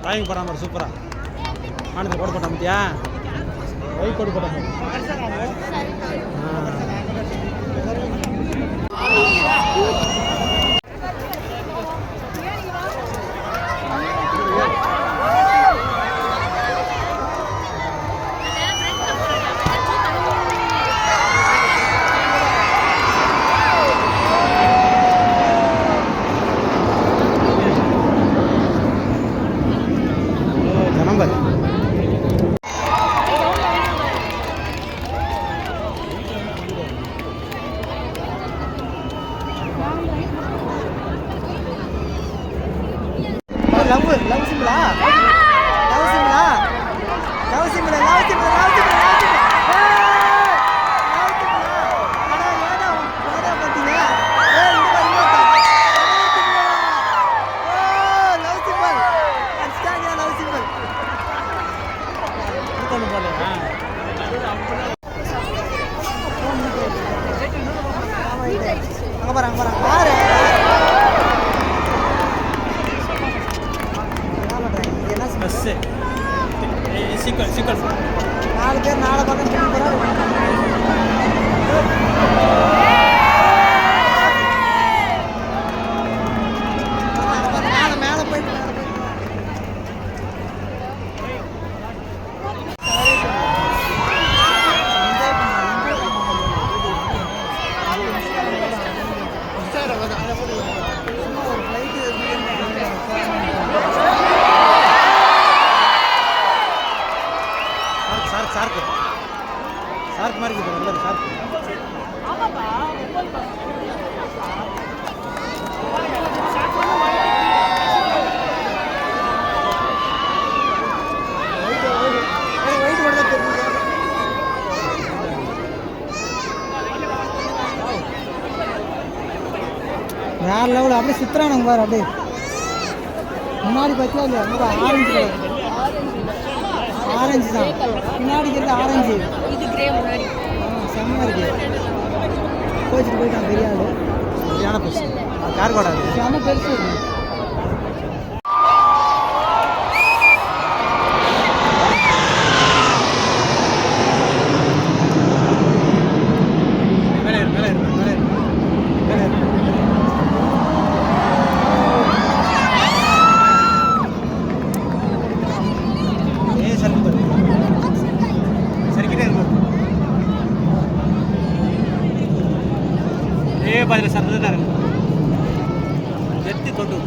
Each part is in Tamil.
டிராயிங் போகிற மாதிரி சூப்பராக ஆனந்த கோடு போட்டான் பத்தியா ஒய் கோடு போட்டான் love simula sequence 4 பேர் 4 பக்கம் திரும்பி போறாங்க மேல போய் சார்க் மாதிரி இருக்குது நல்லது சார்க் வேற லெவல் அப்படியே சுத்துறானுங்க பாரு அப்படியே முன்னாடி பார்த்தியா இல்லையா ஆரஞ்சு ஆரஞ்சு தான் பின்னாடி இருக்கிறது ஆரஞ்சு இது கிரே முன்னாடி செம்மையாக இருக்கு கோச்சிட்டு போயிட்டான் பெரிய ஆள் சரியான பெருசு கார் கோடாது செம்ம பெருசு இருக்கு பதில் சர்தான் எத்தி தொட்டு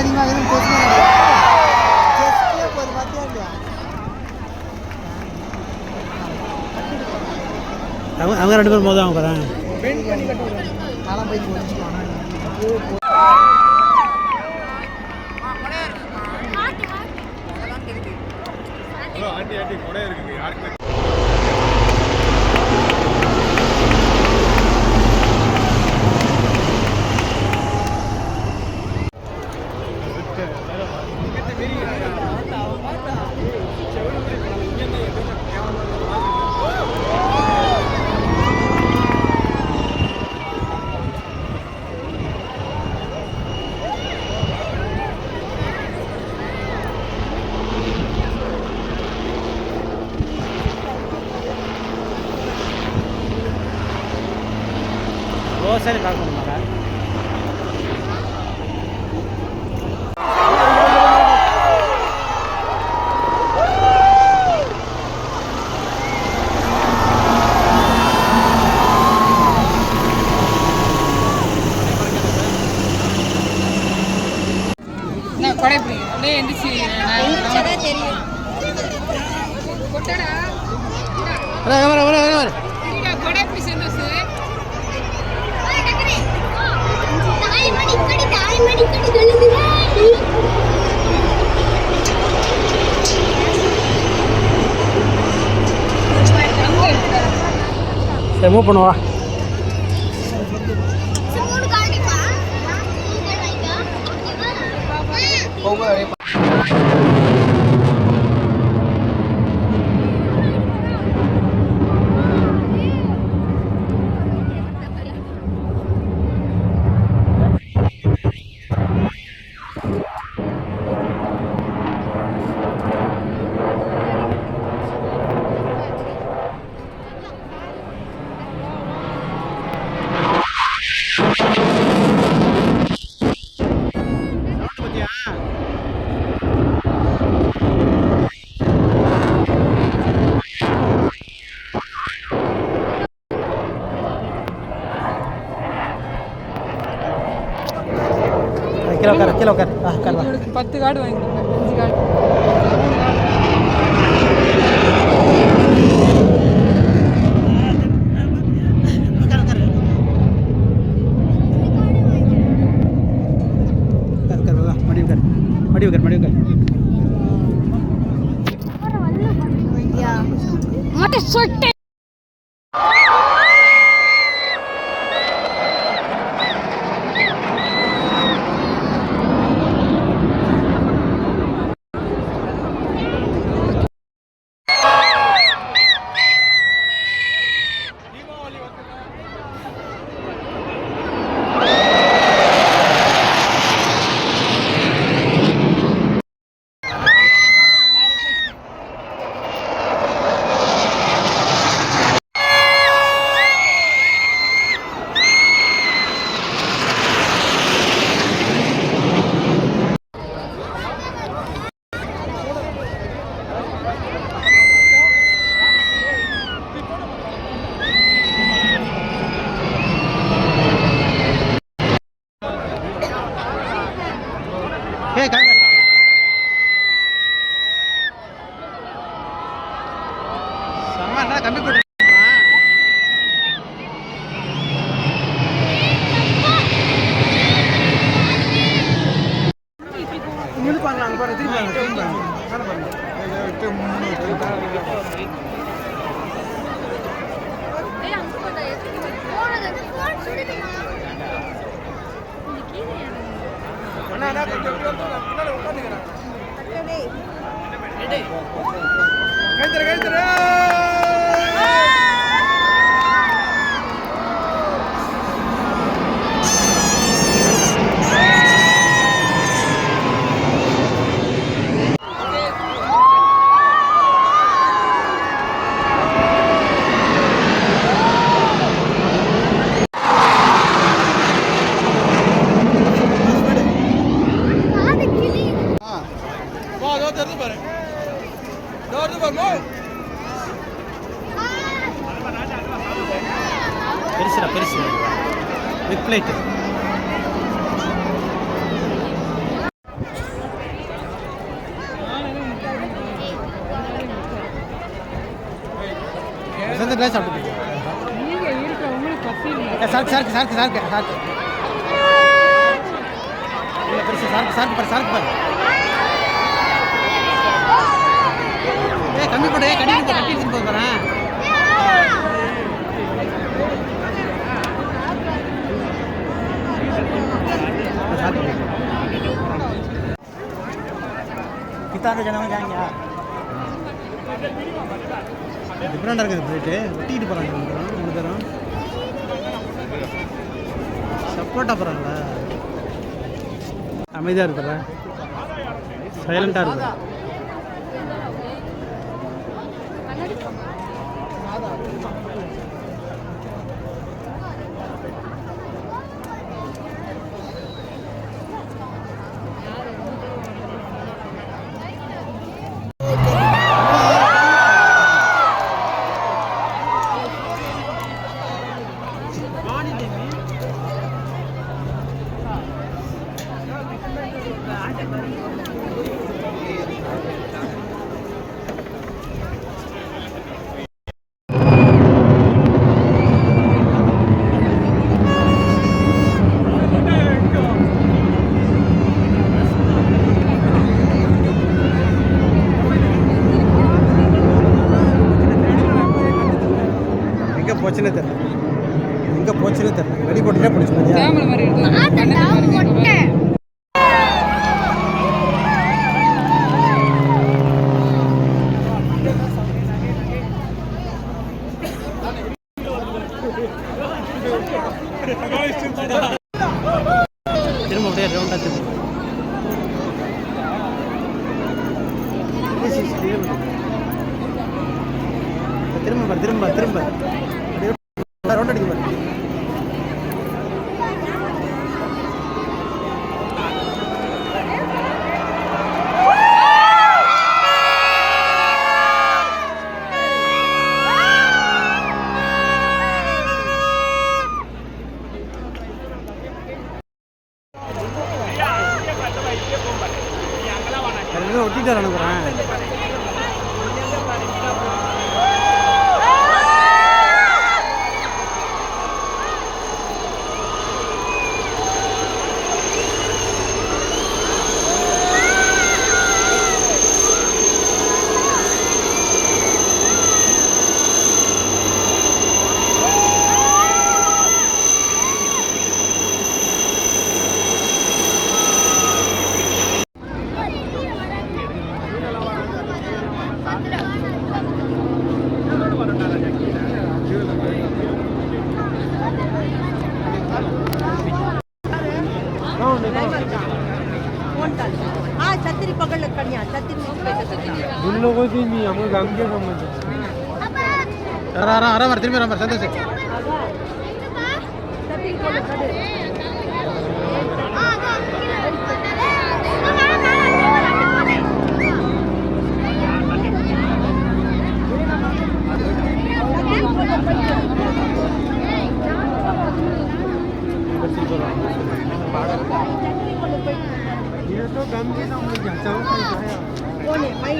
அதிகமாக அவங்க 2 பேரும் மோதாங்க போகிறேன் ஆண்டி ஆண்டி கொடை இருக்குங்க யாருக்கு ரோசரி பார்க்கணும் கொடை எந்திரிச்சு தெரியும் சரி மூவ் பண்ணுவா. கீழே உட்கார் 10 கார்டு வாங்கி கொடுங்க. 5 கார்டு மடிவுக்கர் சொட்டு கம்மி போட்டு பார்க்கலாம் போற திரும்பி பெருசு பிக் பிளேட் சாப்பிட்டு கம்மி போட்டு கட்டி போறேன். कितना जन जाएंगे यार डिफरेंट இருக்குது பிளேட் ஒட்டிட்டு போறாங்க மூணு தரம் சப்போர்ட்டா போறாங்க அமைதியா இருக்குல சைலண்டா இருக்கு போச்சுன்னு தெரியல, எங்கே போச்சுன்னு தெரியல. வெடி போட்டுட்டே பிடிச்சி போச்சு. கேமரா மாதிரி எடுத்து திரும்ப அப்படியே ரவுண்டாக திரும்ப திரும்ப திரும்ப ரவுண்ட் அடிக்க பாரு. ஒட்டிட்டு அனுப்புகிறேன். छतरी पकड़ कन्या छतरी उन लोगों से नहीं हम गांव के समझ आराम திரும்பி ஆராம் சந்தோஷ். ये तो गांव के समझ जाता हूँ कौन है भाई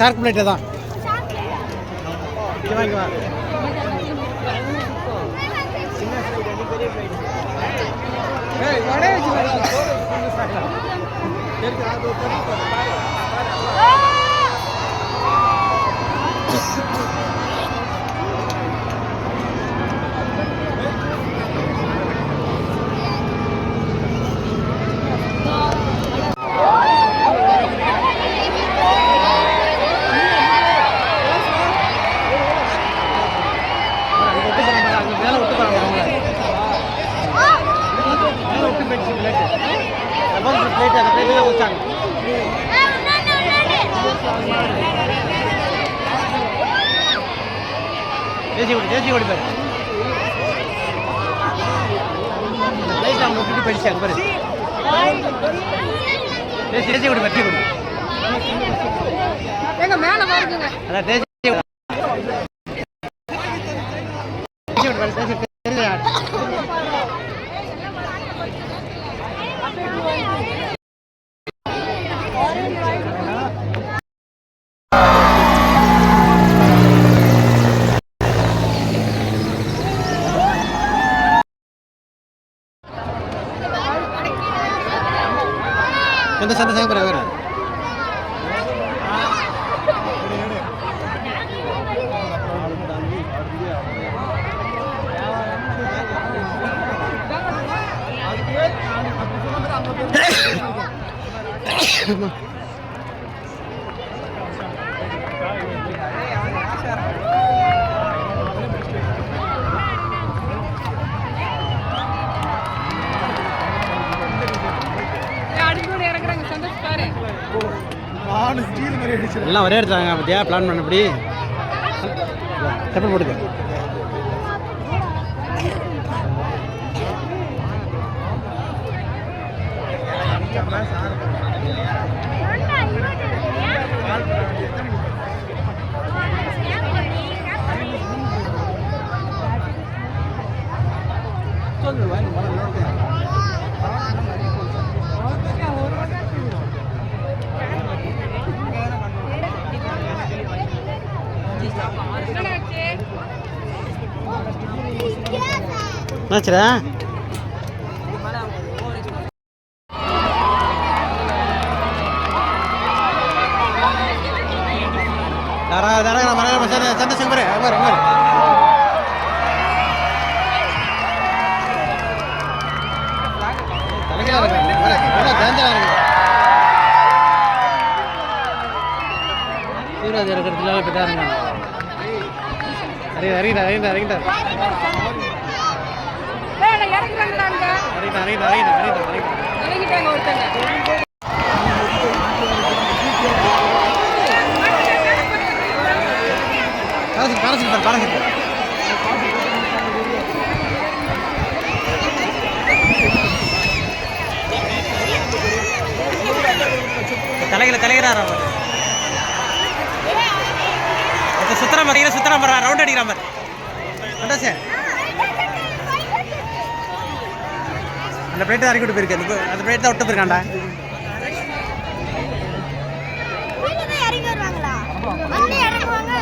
சார்க் பிளேட்டு தான். வாங்கி வா. தேசி ஓடி பாரு. லைட் அவங்க விட்டு படிச்சாங்க பாரு. தேசி ஓடி பற்றி கொடு. எங்க மேல பாருங்க. அதான் தேசி Contoh santai saya berapa? எல்லாம் ஒரே எடுத்தாங்க பத்தியா பிளான் பண்ணபடி செப்பல் போட்டுக்க. என்னாச்சுடா சந்தோஷம் பாரு சூராஜ் இருக்கிறதுல போயிட்டாருங்க அறிகிட்டார் தலைகிறார் அவர் சுத்தரம் பார்த்தீங்கன்னா சுத்தரம் பண்ணுறான் ரவுண்ட் அடிக்கிற மாதிரி சார் அந்த பிளேட் தான் இறக்கிட்டு போயிருக்கு அந்த பிளேட் தான் விட்டு போயிருக்காண்டா இறங்கி வருவாங்களா? அங்கே இறங்குவாங்க.